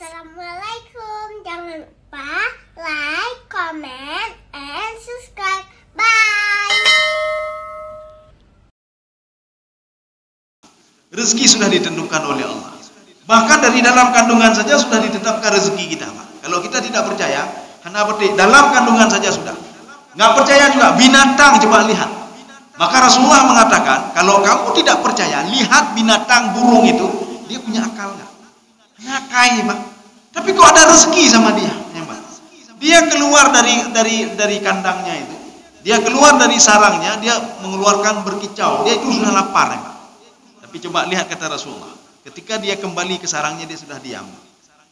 Assalamualaikum. Jangan lupa like, comment, and subscribe. Bye. Rezeki sudah ditentukan oleh Allah. Bahkan dari dalam kandungan saja sudah ditetapkan rezeki kita, Pak. Kalau kita tidak percaya, hanya berarti dalam kandungan saja sudah. Nggak percaya juga binatang, coba lihat. Maka Rasulullah mengatakan, kalau kamu tidak percaya, lihat binatang burung itu, dia punya akal nggak? Nakai, Pak. Tapi kok ada rezeki sama dia, ya, Pak? Dia keluar dari kandangnya itu, dia keluar dari sarangnya, dia mengeluarkan berkicau, dia itu sudah lapar, ya, Pak. Tapi coba lihat kata Rasulullah, ketika dia kembali ke sarangnya dia sudah diam.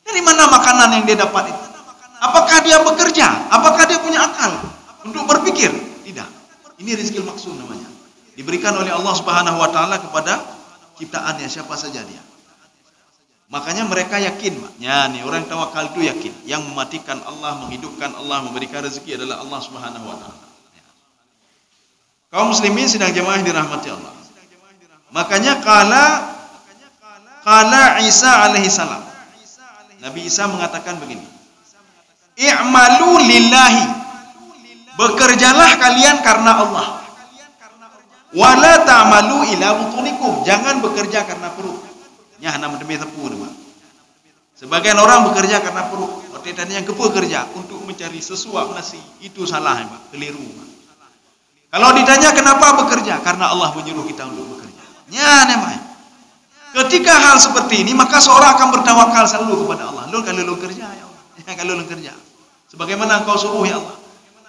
Dari mana makanan yang dia dapat itu? Apakah dia bekerja? Apakah dia punya akal untuk berpikir? Tidak. Ini rezeki maksud namanya. Diberikan oleh Allah Subhanahu wa taala kepada ciptaannya siapa saja dia. Makanya mereka yakin, Pak. Ya, nih orang tawakal itu yakin. Yang mematikan Allah, menghidupkan Allah, memberikan rezeki adalah Allah Subhanahu wa taala. Kaum muslimin sidang jemaah dirahmati Allah. Makanya kala Isa alaihi salam. Nabi Isa mengatakan begini. I'malu lillahi. Bekerjalah kalian karena Allah. Wala ta'malu ila butunikum. Jangan bekerja karena perut. Nya hana mendemi tepu, Pak. Sebagian orang bekerja karena perut. Artinya yang bekerja untuk mencari sesuap nasi, itu salah, Pak. Keliru, Pak. Kalau ditanya kenapa bekerja? Karena Allah menyuruh kita untuk bekerja. Ya, namanya. Ketika hal seperti ini, maka seorang akan bertawakal selalu kepada Allah. Lu kalau lu kerja, ya Allah. Ya, kalau lu kerja. Sebagaimana engkau suruh, ya Allah.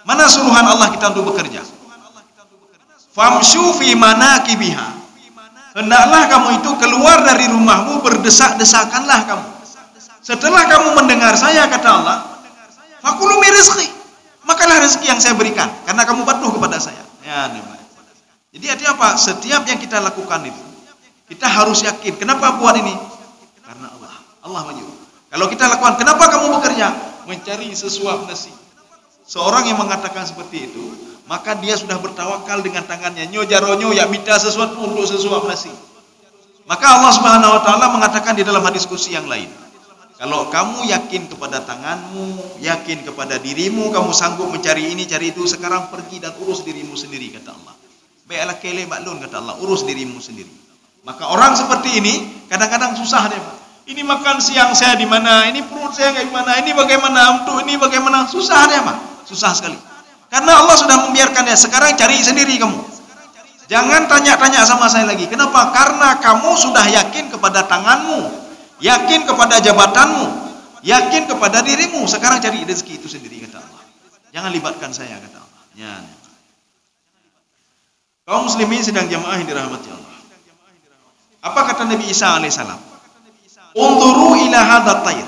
Mana suruhan Allah kita untuk bekerja? Famshu fi manakibiha. Hendaklah kamu itu keluar dari rumahmu, berdesak-desakanlah kamu. Setelah kamu mendengar saya, kata Allah, fakulu min rizqi. Makalah rezeki yang saya berikan karena kamu patuh kepada saya. Ya, namanya. Jadi artinya apa? Setiap yang kita lakukan itu, kita harus yakin. Kenapa buat ini? Karena Allah. Allah menyuruh. Kalau kita lakukan, kenapa kamu bekerja? Mencari sesuap nasi. Seorang yang mengatakan seperti itu, maka dia sudah bertawakal dengan tangannya. Nyo jaronyo ya minta sesuatu untuk sesuap nasi. Maka Allah Subhanahu wa taala mengatakan di dalam hadis qudsi yang lain. Kalau kamu yakin kepada tanganmu, yakin kepada dirimu, kamu sanggup mencari ini, cari itu, sekarang pergi dan urus dirimu sendiri, kata Allah. Baiklah kele maklun, kata Allah, urus dirimu sendiri. Maka orang seperti ini kadang-kadang susah deh, Pak. Ini makan siang saya di mana? Ini perut saya kayak gimana? Ini bagaimana? Untuk ini bagaimana? Susah deh, Pak. Susah sekali. Karena Allah sudah membiarkannya. Sekarang cari sendiri kamu. Jangan tanya-tanya sama saya lagi. Kenapa? Karena kamu sudah yakin kepada tanganmu, yakin kepada jabatanmu, yakin kepada dirimu. Sekarang cari rezeki itu sendiri, kata Allah. Jangan libatkan saya, kata Allah. Ya. Kaum muslimin sedang jamaah yang dirahmati Allah. Apa kata Nabi Isa alaihissalam? Unduru ila hadat tayr.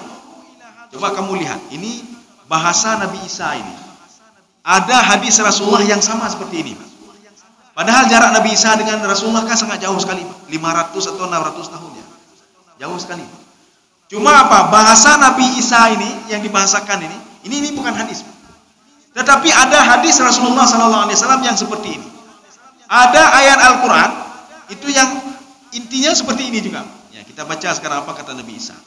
Coba kamu lihat. Ini bahasa Nabi Isa ini. Ada hadis Rasulullah yang sama seperti ini, Pak. Padahal jarak Nabi Isa dengan Rasulullah kan sangat jauh sekali, Pak. 500 atau 600 tahun ya. Jauh sekali, Pak. Cuma apa? Bahasa Nabi Isa ini yang dibahasakan ini bukan hadis, Pak. Tetapi ada hadis Rasulullah SAW yang seperti ini. Ada ayat Al-Quran itu yang intinya seperti ini juga. Ya, kita baca sekarang apa kata Nabi Isa.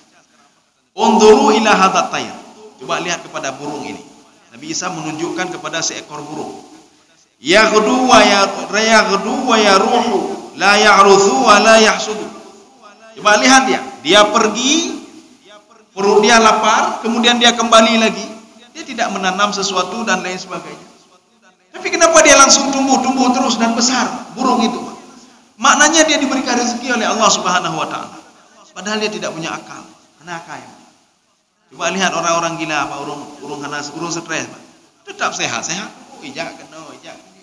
Unduru ila hadat tayr. Coba lihat kepada burung ini. Nabi Isa menunjukkan kepada seekor burung. Yaghdu wa yaruhu la ya'ruthu wa la yahsudu. Coba lihat dia. Dia pergi, perut dia lapar, kemudian dia kembali lagi. Dia tidak menanam sesuatu dan lain sebagainya. Tapi kenapa dia langsung tumbuh terus dan besar burung itu? Maknanya dia diberikan rezeki oleh Allah Subhanahu wa taala. Padahal dia tidak punya akal. Mana akal? Coba lihat orang-orang gila, Pak, urung stres, Pak. Tetap sehat. Oh, ijak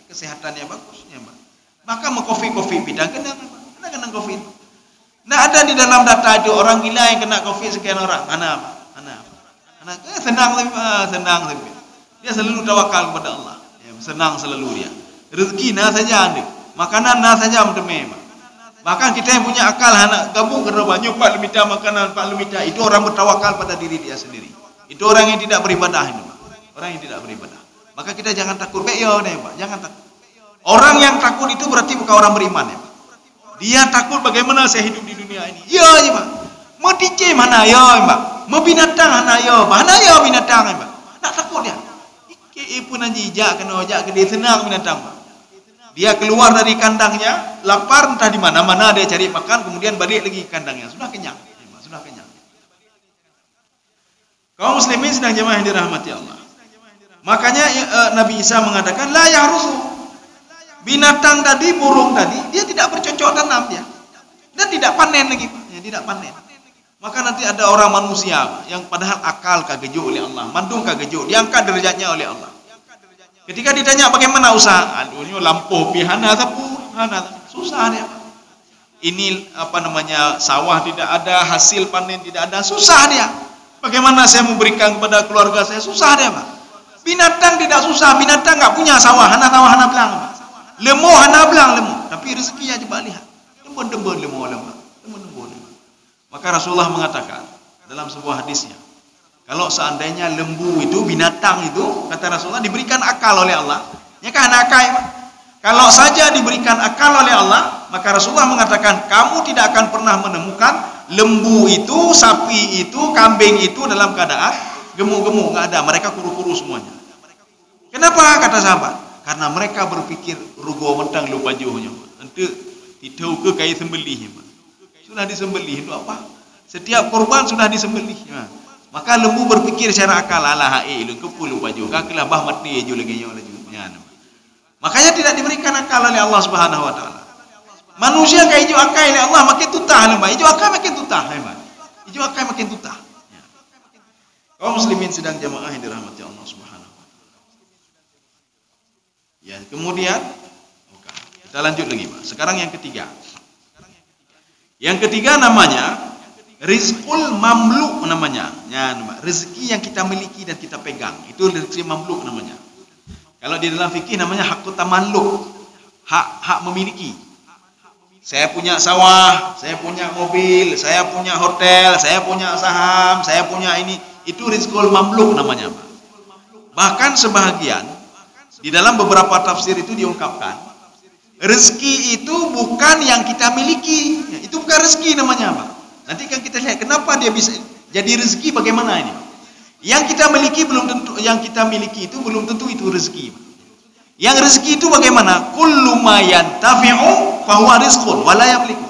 kesehatannya bagus, ya, Pak. Maka mau kopi bidang kena kopi. Nah, ada di dalam data itu orang gila yang kena kopi sekian orang. Mana? Senang lebih. Dia selalu tawakal kepada Allah. Senang selalu dia. Rezeki saja ada. Makanan saja mendeme. Bahkan kita yang punya akal anak gabung kerana banyak Pak limita makanan Pak limita itu orang bertawakal pada diri dia sendiri. Itu orang yang tidak beribadah ini, Pak. Orang yang tidak beribadah. Maka kita jangan takut. Pak, jangan takut. Orang yang takut itu berarti bukan orang beriman, ya, Pak. Dia takut bagaimana saya hidup di dunia ini. Ya, Pak. Mau dice mana ya, Pak? binatang hanayo binatang Pak. Nak takut dia. Ke pun anjijak kena ojak ke dia senang binatang Pak. Dia keluar dari kandangnya, lapar entah di mana-mana dia cari makan, kemudian balik lagi ke kandangnya. Sudah kenyang. Sudah kenyang. Kaum muslimin sedang jemaah yang dirahmati Allah. Makanya Nabi Isa mengatakan la yahrusu. Binatang tadi, burung tadi, dia tidak bercocok tanam dia. Dan tidak panen lagi, ya, tidak panen. Maka nanti ada orang manusia yang padahal akal kagejuk oleh Allah, mandung kagejuk, diangkat derajatnya oleh Allah. Ketika ditanya bagaimana usaha, aduhnya lampu pihana tapu, susah dia. Ini sawah tidak ada, hasil panen tidak ada, susah dia. Bagaimana saya memberikan kepada keluarga saya, susah dia Pak. Binatang tidak susah, binatang enggak punya sawah, hana belang Pak. Lemo hana belang lemo, tapi rezekinya coba lihat. Dembun lemo. Maka Rasulullah mengatakan dalam sebuah hadisnya, kalau seandainya lembu itu, binatang itu, kata Rasulullah, diberikan akal oleh Allah, ya kan akal Pak. Kalau saja diberikan akal oleh Allah, maka Rasulullah mengatakan kamu tidak akan pernah menemukan lembu itu, sapi itu, kambing itu dalam keadaan gemuk-gemuk, enggak ada, mereka kuru-kuru semuanya. Kenapa kata sahabat? Karena mereka berpikir rugo mentang lupa jauhnya. Nanti tidak ke kayak sembelih. Sudah disembelih itu apa? Setiap korban sudah disembelih. Maka lembu berpikir secara akal, alah lu kepulu baju, kakilah bah mati ju lagi nyola ju. Makanya tidak diberikan akal oleh Allah Subhanahu wa taala. Manusia kayak hijau akai oleh Allah makin tutah lemah. Hijau akai makin tutah lemah. Hijau akai makin tutah. Kaum muslimin sedang jamaah yang dirahmati Allah Subhanahu. Ya, kemudian kita lanjut lagi Pak. Sekarang yang ketiga. Yang ketiga namanya rizqul mamluk namanya. Ya, rezeki yang kita miliki dan kita pegang. Itu rezeki mamluk namanya. Kalau di dalam fikih namanya hakut tamalluk. Hak memiliki. Saya punya sawah, saya punya mobil, saya punya hotel, saya punya saham, saya punya ini. Itu rizqul mamluk namanya Pak. Bahkan sebahagian di dalam beberapa tafsir itu diungkapkan, rezeki itu bukan yang kita miliki. Itu bukan rezeki namanya Pak. Nanti kan kita lihat kenapa dia bisa jadi rezeki, bagaimana ini. Yang kita miliki belum tentu, yang kita miliki itu belum tentu itu rezeki. Yang rezeki itu bagaimana? Kullu ma yantafi'u fa huwa rizqun wa la yamliku.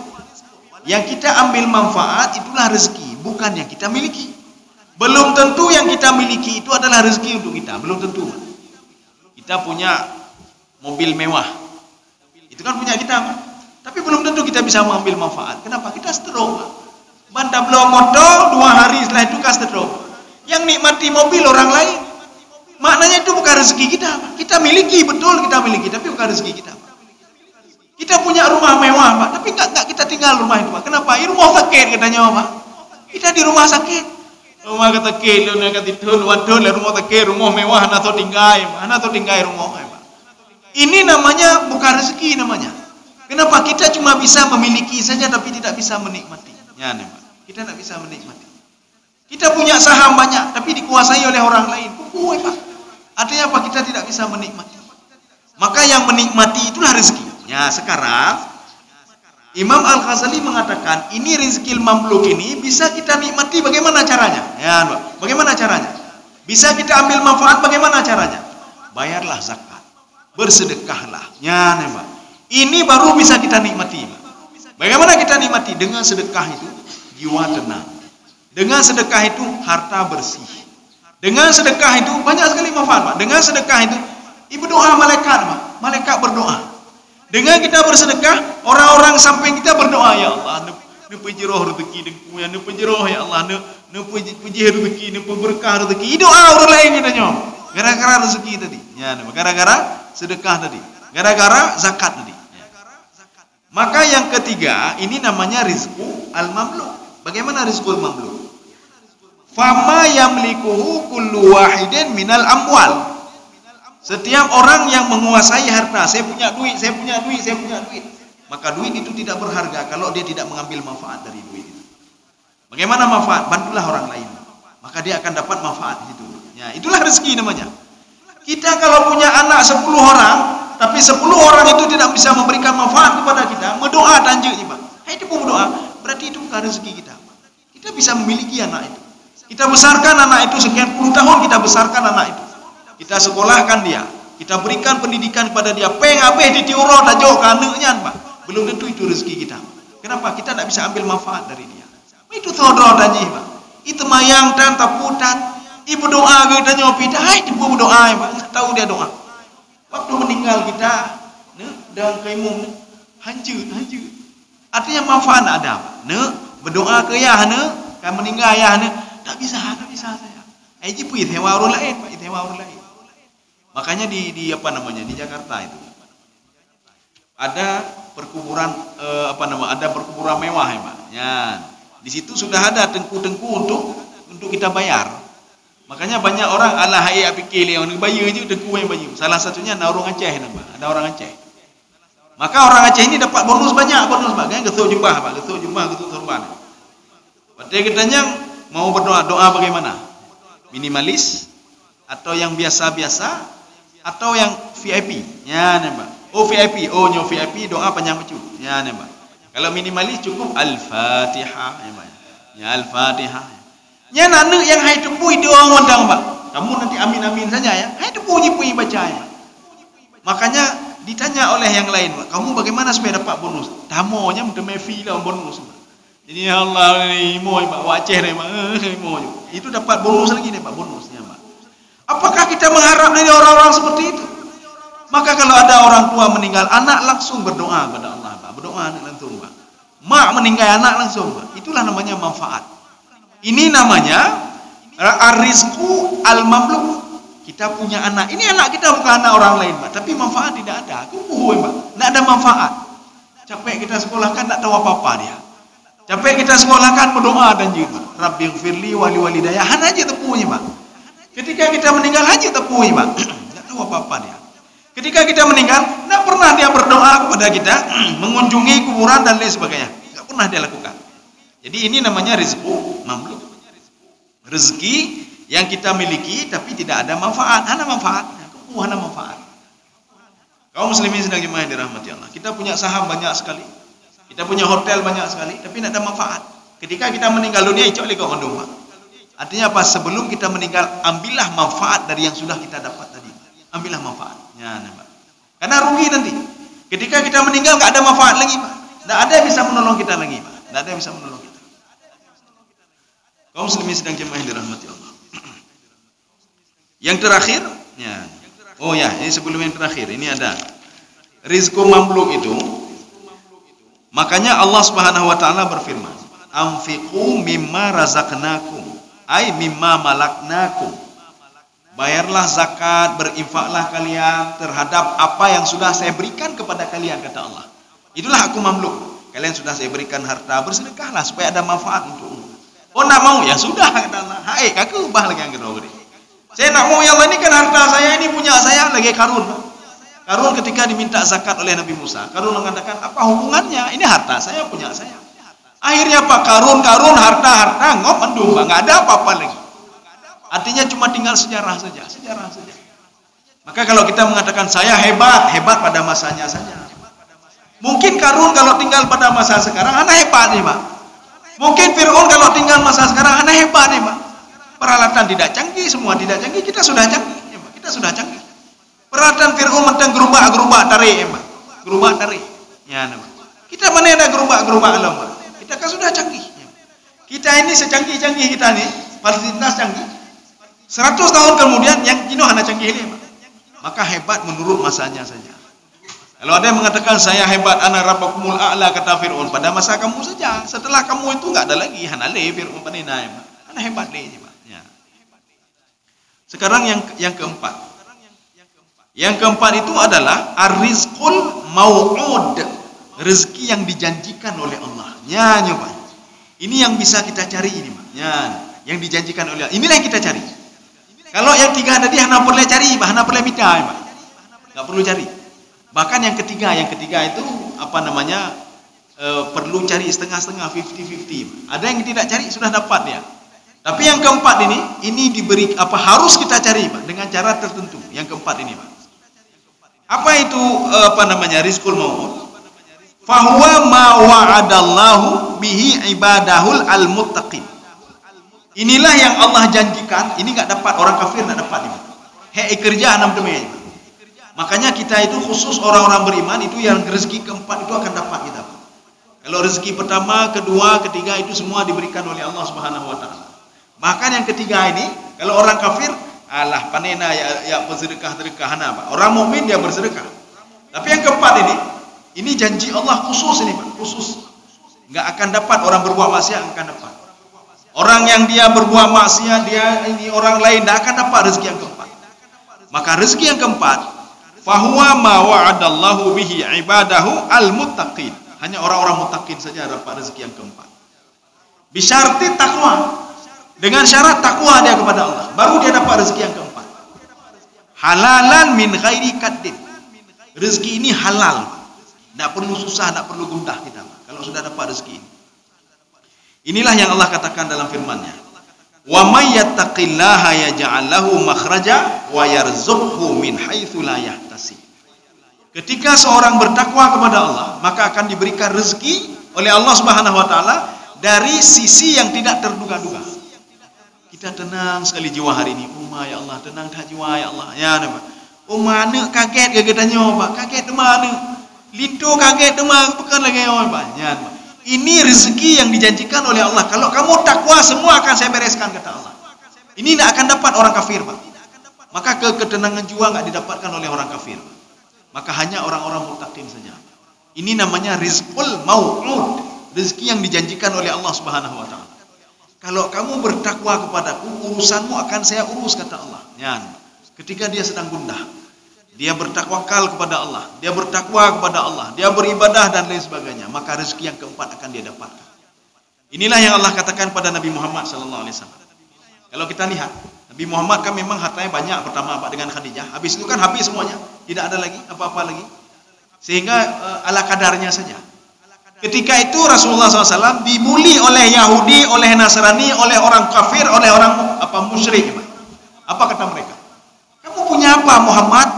Yang kita ambil manfaat itulah rezeki, bukan yang kita miliki. Belum tentu yang kita miliki itu adalah rezeki untuk kita, belum tentu. Kita punya mobil mewah, itu kan punya kita, tapi belum tentu kita bisa mengambil manfaat. Kenapa? Kita stroke. Banda belum motor 2 hari setelah itu kan stroke. Yang nikmati mobil orang lain, maknanya itu bukan rezeki kita. Kita miliki, betul kita miliki, tapi bukan rezeki kita. Kita punya rumah mewah Pak, tapi enggak kita tinggal rumah itu Pak. Kenapa? Ini rumah sakit katanya Pak. Kita di rumah sakit. Rumah kata ke lu nak tidur waduh rumah tak rumah mewah atau tinggai rumah. Ini namanya bukan rezeki namanya. Kenapa? Kita cuma bisa memiliki saja tapi tidak bisa menikmati. Ya, kita tidak bisa menikmati. Kita punya saham banyak tapi dikuasai oleh orang lain. Pak. Artinya apa? Kita tidak bisa menikmati. Maka yang menikmati itulah rezeki. Ya, sekarang Imam Al-Ghazali mengatakan ini rizkil mamluk ini bisa kita nikmati, bagaimana caranya? Ya, bagaimana caranya? Bisa kita ambil manfaat, bagaimana caranya? Bayarlah zakat, bersedekahlah. Ya, Mbak. Ini baru bisa kita nikmati. Bagaimana kita nikmati? Dengan sedekah itu jiwa tenang. Dengan sedekah itu harta bersih. Dengan sedekah itu banyak sekali manfaat, Pak. Dengan sedekah itu ibu doa malaikat, Pak. Malaikat berdoa. Dengan kita bersedekah, orang-orang samping kita berdoa, ya Allah, ne penjeroh rezeki dengku, ya ne penjeroh ya Allah, ne puji rezeki, ne berkah rezeki. Doa orang lain kita nyom. Gara-gara rezeki tadi. Ya, gara-gara sedekah tadi. Gara-gara zakat tadi. Ya. Maka yang ketiga, ini namanya rizqu al-mamluk. Bagaimana rizqul mamluk? Fama yamlikuhu kullu wahidin minal amwal. Setiap orang yang menguasai harta, saya punya duit. Maka duit itu tidak berharga kalau dia tidak mengambil manfaat dari duit itu. Bagaimana manfaat? Bantulah orang lain. Maka dia akan dapat manfaat itu. Ya, itulah rezeki namanya. Kita kalau punya anak 10 orang, tapi 10 orang itu tidak bisa memberikan manfaat kepada kita, berdoa tanjuknya, Pak. Itu pun berdoa, berarti itu bukan rezeki kita. Kita bisa memiliki anak itu. Kita besarkan anak itu sekian puluh tahun, kita besarkan anak itu. Kita sekolahkan dia, kita berikan pendidikan kepada dia. Habis ditiuro tajuk kanaknya, Pak. Belum tentu itu rezeki kita. Kenapa? Kita tidak bisa ambil manfaat dari dia. Itu thodor tanya, Pak. Itu mayang dan taputan. Ibu doa ke tanya opi, dah ibu berdoa, Pak. Tahu dia doa. Waktu meninggal kita, dan kaimum hancur. Artinya manfaat ada, Pak. Berdoa ke ya, kan meninggal ya, tak bisa saya. Aji pun itewa orang lain, Pak, itewa orang lain. Makanya di di Jakarta itu ada perkuburan ada perkuburan mewah, ya, Pak. Ya. Di situ sudah ada tengku-tengku untuk kita bayar. Makanya banyak orang ala hai apikir yang bayar je tengku yang bayar. Salah satunya ada orang Aceh, Pak. Ada orang Aceh. Maka orang Aceh ini dapat bonus banyak, Pak. Kan getuk jubah, Pak. Getuk sorban. Berarti katanya mau berdoa bagaimana? Minimalis atau yang biasa-biasa atau yang VIP? Ya, Pak. Oh VIP, nyo VIP doa panjang becu. Ya, Pak. Kalau minimalis cukup Al-Fatihah, ya, Pak. Ya, Al-Fatihah. Ya, anak yang hai tepui doa ngondang, Pak. Kamu nanti amin saja ya. Hai tepui baca, ya, Pak. Makanya ditanya oleh yang lain, Pak, kamu bagaimana supaya dapat bonus? Tamonya mudah mefi lah bonus, Pak. Jadi ya Allah ini moy Pak Aceh ni Pak. Itu dapat bonus lagi nih Pak, bonusnya Pak. Apakah kita mengharap dari orang-orang seperti itu? Maka kalau ada orang tua meninggal, anak langsung berdoa kepada Allah, Pak. Berdoa langsung, Pak. Mak meninggal, anak langsung, Pak. Itulah namanya manfaat. Ini namanya ar-rizqu al-mamluk. Kita punya anak. Ini anak kita bukan anak orang lain, Pak. Tapi manfaat tidak ada. Kupuh, Pak. Tidak ada manfaat. Capek kita sekolahkan, tak tahu apa-apa dia. Capek kita sekolahkan, berdoa dan juga Rabbighfirli wali walidayah. Han aja tepunya, Pak. Ketika kita meninggal aja tepunya, Pak. Tak tahu apa-apa dia. Ketika kita meninggal, tak pernah dia berdoa kepada kita, mengunjungi kuburan dan lain sebagainya. Tak pernah dia lakukan. Jadi ini namanya rizqu mamluk. Rezeki yang kita miliki tapi tidak ada manfaat. Hana manfaat. Hana manfaat. Kaum muslimin sedang jemaah dirahmati Allah. Kita punya saham banyak sekali. Kita punya hotel banyak sekali, tapi tidak ada manfaat. Ketika kita meninggal dunia, icok lagi kau kandung, Pak. Artinya apa? Sebelum kita meninggal, ambillah manfaat dari yang sudah kita dapat tadi. Ambillah manfaatnya, Pak. Karena rugi nanti. Ketika kita meninggal, nggak ada manfaat lagi, Pak. Tidak ada yang bisa menolong kita lagi, Pak. Tidak ada yang bisa menolong kita. Kaum muslimin sedang jemaah dirahmati Allah. Yang terakhir, ya. Oh ya, ini sebelum yang terakhir, ini ada rizqu mamluk itu. Makanya Allah Subhanahu wa taala berfirman, "Anfiqu mimma razaqnakum," ay mimma malaknakum. Bayarlah zakat, berinfaklah kalian terhadap apa yang sudah saya berikan kepada kalian, kata Allah. Itulah aku mamluk. Kalian sudah saya berikan harta, bersedekahlah supaya ada manfaat untukmu. Oh, nak mau? Ya sudah, kata Allah. Hai, kakak ubah lagi yang kedua beri. Saya nak mau, ya Allah, ini kan harta saya, ini punya saya, lagi Karun. Karun ketika diminta zakat oleh Nabi Musa, Karun mengatakan, apa hubungannya? Ini harta saya, punya saya. Akhirnya apa? Karun, harta, ngop mendung, nggak ada apa-apa lagi. Artinya cuma tinggal sejarah saja. Maka kalau kita mengatakan saya hebat pada masanya saja. Mungkin Karun kalau tinggal pada masa sekarang, anak hebat nih, Pak. Mungkin Fir'aun kalau tinggal masa sekarang, anak hebat nih, Pak. Peralatan tidak canggih, semua tidak canggih, kita sudah canggih, ya, Pak. Kita sudah canggih. Peralatan Fir'aun mentang gerubak tarik, ya, Pak. Gerubak tarik. Ya, Pak. Kita mana ada gerubak alam, Pak. Kita kan sudah canggih. Ya. Kita ini secanggih-canggih kita nih, fasilitas canggih. 100 tahun kemudian yang Cina hanya canggih ini, Pak. Maka hebat menurut masanya saja. Kalau ada yang mengatakan saya hebat, ana rabbakumul a'la, kata Fir'aun, pada masa kamu saja. Setelah kamu itu enggak ada lagi hanale Fir'aun panina, Pak. Ana hebat lagi, Pak. Ya. Sekarang yang keempat. Yang keempat itu adalah ar-rizqul mau'ud, rezeki yang dijanjikan oleh Allah. Ya, Pak. Ini yang bisa kita cari ini, Pak. Ya, yang dijanjikan oleh Allah. Inilah yang kita cari. Kalau yang tiga tadi hana perlu cari, Pak, hana perlu minta, Pak. Enggak perlu cari. Bahkan yang ketiga itu perlu cari setengah-setengah, 50-50. Ada yang tidak cari sudah dapat dia. Tapi yang keempat ini diberi harus kita cari, Pak, dengan cara tertentu. Yang keempat ini, Pak. Apa itu rizqul maut? Fahuwa ma wa'adallahu bihi ibadahul al-muttaqin. Inilah yang Allah janjikan. Ini nggak dapat, orang kafir nggak dapat ini. Hei kerja enam demi. Makanya kita itu khusus orang-orang beriman itu yang rezeki keempat itu akan dapat kita. Kalau rezeki pertama, kedua, ketiga itu semua diberikan oleh Allah Subhanahu wa taala. Bahkan yang ketiga ini, kalau orang kafir, alah panena ya bersedekah-sedekah Pak. Orang mukmin dia bersedekah. Tapi yang keempat ini janji Allah khusus ini Pak, khusus. Enggak akan dapat orang berbuat maksiat akan dapat. Orang yang dia berbuat maksiat, dia ini orang lain tidak akan dapat rezeki yang keempat. Maka rezeki yang keempat, fahuwa ma wa'adallahu bihi ibadahu al-muttaqin. Hanya orang-orang muttaqin saja dapat rezeki yang keempat. Bisyarti takwa. Dengan syarat takwa dia kepada Allah, baru dia dapat rezeki yang keempat. Halalan min ghairi kaddin. Rezeki ini halal. Tidak perlu susah, tidak perlu gundah kita kalau sudah dapat rezeki ini. Inilah yang Allah katakan dalam firman-Nya. Wa may yattaqillaha yaj'al lahu makhraja wa yarzuqhu min haitsu la yahtasib. Ketika seorang bertakwa kepada Allah, maka akan diberikan rezeki oleh Allah Subhanahu wa taala dari sisi yang tidak terduga-duga. Kita tenang sekali jiwa hari ini. Ya Allah, tenang dah jiwa ya Allah. Ya nama. Mana kaget ke tanya Pak? Kaget tu mana? Litu kaget tu mana? Bukan lagi Pak. Ya nama. Ini rezeki yang dijanjikan oleh Allah. Kalau kamu takwa, semua akan saya bereskan, kata Allah. Ini tidak akan dapat orang kafir Pak. Maka ketenangan jiwa nggak didapatkan oleh orang kafir. Maka hanya orang-orang muttaqin saja. Ini namanya rizqul mau'ud, rezeki yang dijanjikan oleh Allah Subhanahu wa taala. Kalau kamu bertakwa kepadaku, urusanmu akan saya urus, kata Allah. Ya. Ketika dia sedang gundah, dia bertakwakal kepada Allah, dia bertakwa kepada Allah, dia beribadah dan lain sebagainya, maka rezeki yang keempat akan dia dapatkan. Inilah yang Allah katakan pada Nabi Muhammad sallallahu alaihi wasallam. Kalau kita lihat, Nabi Muhammad kan memang hartanya banyak pertama Pak dengan Khadijah. Habis itu kan habis semuanya, tidak ada lagi apa-apa lagi. Sehingga ala kadarnya saja. Ketika itu Rasulullah SAW dibuli oleh Yahudi, oleh Nasrani, oleh orang kafir, oleh orang musyrik. Apa kata mereka? Kamu punya apa Muhammad?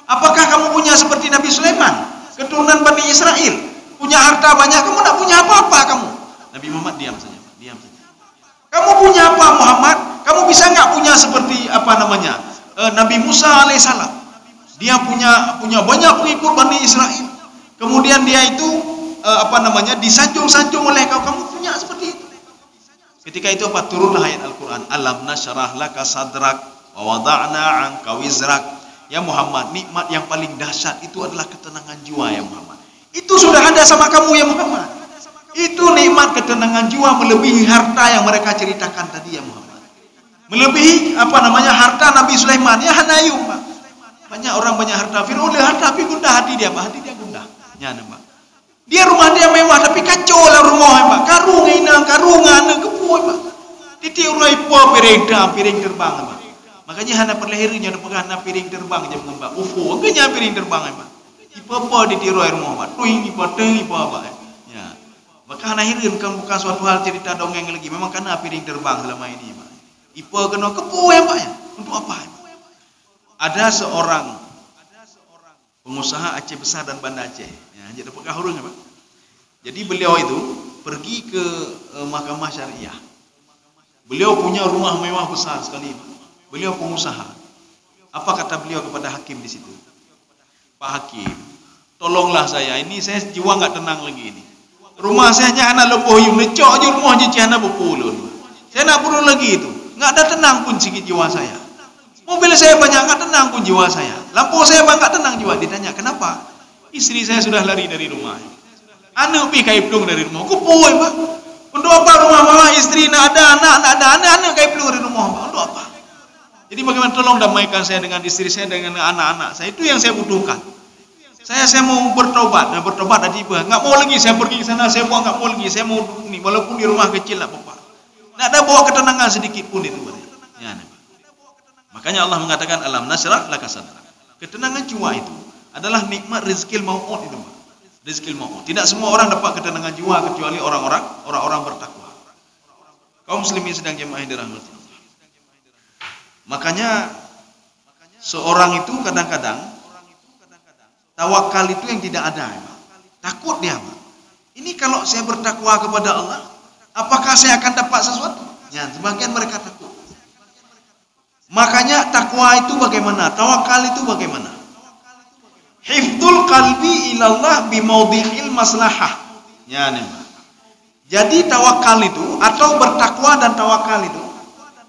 Apakah kamu punya seperti Nabi Sulaiman, keturunan Bani Israel, punya harta banyak? Kamu tidak punya apa-apa kamu. Nabi Muhammad diam saja, diam saja. Kamu punya apa Muhammad? Kamu bisa nggak punya seperti Nabi Musa alaihissalam? Dia punya banyak pengikut Bani Israel. Kemudian dia itu disanjung-sanjung oleh kamu punya seperti itu. Ketika itu turunlah ayat Al-Quran. Alam nasyrah laka sadrak wa wada'na 'anka wizrak. Ya Muhammad, nikmat yang paling dahsyat itu adalah ketenangan jiwa ya Muhammad. Itu sudah ada sama kamu ya Muhammad. Itu nikmat ketenangan jiwa melebihi harta yang mereka ceritakan tadi ya Muhammad. Melebihi harta Nabi Sulaiman ya Hanayum Pak. Banyak orang banyak harta, Fir'aun harta tapi gundah hati dia Pak, hati dia gundah. Ya Pak. Dia rumah dia mewah tapi kacau lah rumah Pak. Karungan kepuai Pak. Titik ulai piring terbang Pak. Makanya hana perlehirnya hana piring terbang je mengembang. UFO kenya piring terbang Pak. Ipa ditiru air rumah Pak. Tuing ipa Pak. Ya. Maka hana hirin bukan suatu hal cerita dongeng lagi. Memang kena piring terbang selama ini Pak. Ipa kena kepuai Pak ya. Untuk apa? Ada seorang pengusaha Aceh Besar dan Banda Aceh. Ya, jadi dapat kahurung ya Pak. Jadi beliau itu pergi ke mahkamah syariah. Beliau punya rumah mewah besar sekali Pak. Beliau pengusaha. Apa kata beliau kepada hakim di situ? Pak Hakim, tolonglah saya. Ini saya jiwa nggak tenang lagi ini. Rumah saya hanya anak lepoh yung necok je rumah je cihana berpulun. Saya nak perlu lagi itu. Nggak ada tenang pun sikit jiwa saya. Mobil saya banyak nggak tenang pun jiwa saya. Lampu saya nggak tenang jiwa. Ditanya kenapa? Istri saya sudah lari dari rumah. Anak pi kaiplung dari rumah. Kupuai Pak. Untuk apa rumah mama istri nak ada anak kaiplung dari rumah Pak. Untuk apa? Jadi bagaimana tolong damaikan saya dengan istri saya dengan anak-anak saya. Itu yang saya butuhkan. Saya mau bertobat. Bertobat tadi nggak mau lagi saya pergi ke sana. Saya buang nggak mau lagi. Saya mau ini walaupun di rumah kecil lah Bapak. Nggak ada bawa ketenangan sedikit pun itu. Ya, makanya Allah mengatakan alam nasyrah laka sadrak. Ketenangan jiwa itu adalah nikmat rizqil mau'ud itu Pak. Rizqil mau'ud. Tidak semua orang dapat ketenangan jiwa kecuali orang-orang bertakwa. Kaum muslimin sedang jemaah yang dirahmati Allah. Makanya seorang itu kadang-kadang tawakal itu yang tidak ada Pak. Takut dia Pak. Ini kalau saya bertakwa kepada Allah, apakah saya akan dapat sesuatu? Ya, sebagian mereka takut. Makanya takwa itu bagaimana? Tawakal itu bagaimana? Hifdzul qalbi ilallah bimaudhi'il maslahah. Ya, nih. Jadi tawakal itu atau bertakwa dan tawakal itu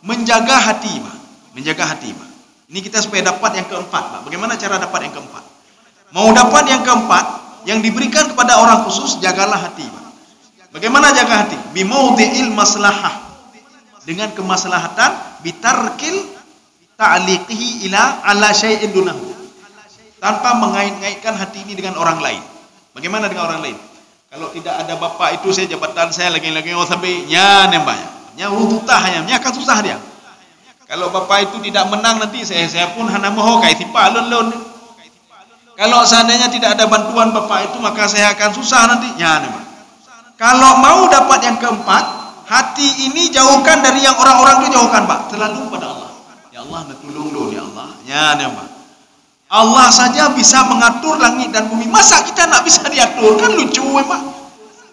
menjaga hati, Pak. Menjaga hati, Pak. Ini kita supaya dapat yang keempat, Pak. Bagaimana cara dapat yang keempat? Mau dapat yang keempat yang diberikan kepada orang khusus, jagalah hati, Pak. Bagaimana jaga hati? Bimaudhi'il maslahah. Dengan kemaslahatan bitarkil ta'liqihi ila ala syai'in dunahu. Tanpa mengait-ngaitkan hati ini dengan orang lain. Bagaimana dengan orang lain? Kalau tidak ada bapak itu saya jabatan saya lagi-lagi sampai nya nembaknya. Nya utahnya, nya akan susah dia. Kalau bapak itu tidak menang nanti saya pun hana moho kai tipa lon. Kalau seandainya tidak ada bantuan bapak itu maka saya akan susah nanti. Nya nembak. Kalau mau dapat yang keempat, hati ini jauhkan dari yang orang-orang itu jauhkan, Pak. Selalu pada Allah. Ya Allah, tolong dong ya Allah. Ya nembak. Allah saja bisa mengatur langit dan bumi. Masa kita nak bisa diatur? Kan lucu memang.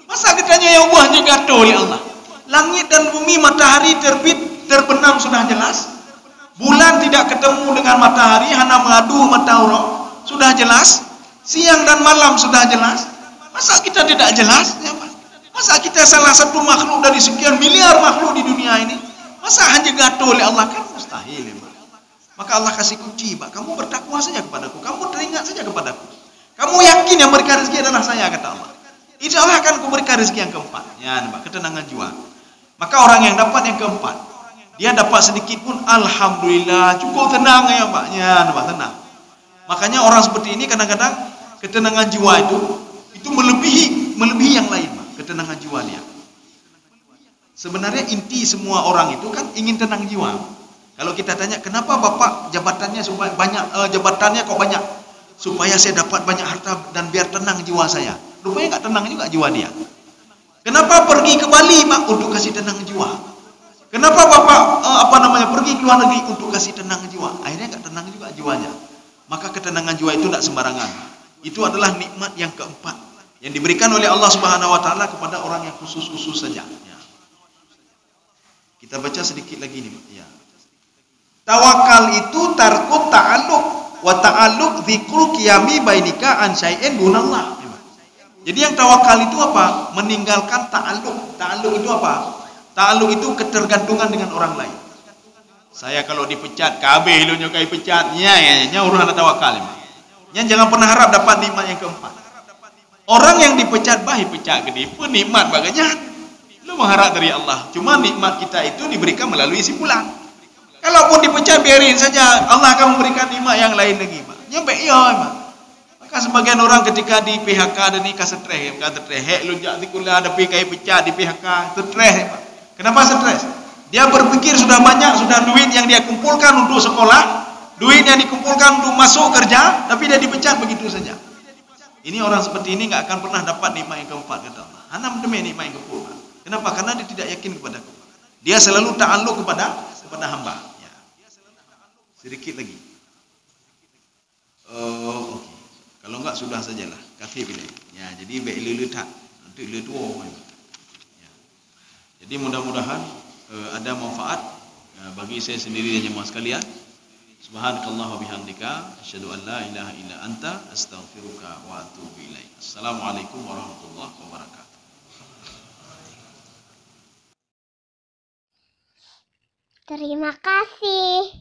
Masa kitanya ya Allah juga atur ya Allah. Langit dan bumi, matahari terbit, terbenam sudah jelas. Bulan tidak ketemu dengan matahari, hanya mengadu matahari, sudah jelas. Siang dan malam sudah jelas. Masa kita tidak jelas? Ya, Pak? Masa kita salah satu makhluk dari sekian miliar makhluk di dunia ini? Masa hanya gatul oleh Allah? Kan mustahil ya, Pak. Maka Allah kasih kunci, Pak. Kamu bertakwa saja kepadaku. Kamu teringat saja kepadaku. Kamu yakin yang berikan rezeki adalah saya, kata Allah. Insya Allah akan kuberikan rezeki yang keempat. Ya, Pak. Ketenangan jiwa. Maka orang yang dapat yang keempat, dia dapat sedikit pun, alhamdulillah, cukup tenang ya, Pak. Ya, Pak, tenang. Makanya orang seperti ini kadang-kadang ketenangan jiwa itu melebihi yang lain, Pak. Ketenangan jiwa dia. Sebenarnya inti semua orang itu kan ingin tenang jiwa. Kalau kita tanya, kenapa Bapak jabatannya supaya banyak, jabatannya kok banyak? Supaya saya dapat banyak harta dan biar tenang jiwa saya. Rupanya nggak tenang juga jiwa dia. Kenapa pergi ke Bali, Pak? Untuk kasih tenang jiwa. Kenapa Bapak pergi ke luar negeri untuk kasih tenang jiwa? Akhirnya nggak tenang juga jiwanya. Maka ketenangan jiwa itu tidak sembarangan. Itu adalah nikmat yang keempat yang diberikan oleh Allah Subhanahu Wa Taala kepada orang yang khusus-khusus saja. Ya. Kita baca sedikit lagi nih, Pak. Ya. Tawakal itu tarkut ta'alluq wa ta'alluq dzikrul qiyami bainika an syai'in dunallah. Jadi yang tawakal itu apa? Meninggalkan ta'alluq. Ta'alluq itu apa? Ta'alluq itu ketergantungan dengan orang lain. Saya kalau dipecat, kabeh lu nyokai pecat, nya urusan tawakal. Nya jangan pernah harap dapat nikmat yang keempat. Orang yang dipecat baik pecat gede pun nikmat bagainya. Lu mengharap dari Allah. Cuma nikmat kita itu diberikan melalui simpulan. Kalaupun dipecat biarin saja, Allah akan memberikan nikmat yang lain lagi, Pak. Nyampe iya, Pak. Maka sebagian orang ketika di PHK dan nikah stres, lu jak sekolah ada kai pecat di PHK, stres, Pak. Kenapa stres? Dia berpikir sudah banyak, sudah duit yang dia kumpulkan untuk sekolah, duit yang dikumpulkan untuk masuk kerja, tapi dia dipecat begitu saja. Ini orang seperti ini nggak akan pernah dapat nikmat yang keempat, kata Allah. Hanam demi nikmat yang keempat. Kenapa? Karena dia tidak yakin kepadaku. Dia selalu ta'alluq kepada hamba. Ya. Sedikit lagi. Okay. Kalau enggak sudah sajalah. Kafir pilih. Ya, jadi baik lulu tak. Nanti lulu dua. Ya. Jadi mudah-mudahan ada manfaat bagi saya sendiri dan jemaah sekalian. Subhanakallah wa bihamdika asyhadu an la ilaha illa anta astaghfiruka wa atubu ilaik. Assalamualaikum warahmatullahi wabarakatuh. Terima kasih.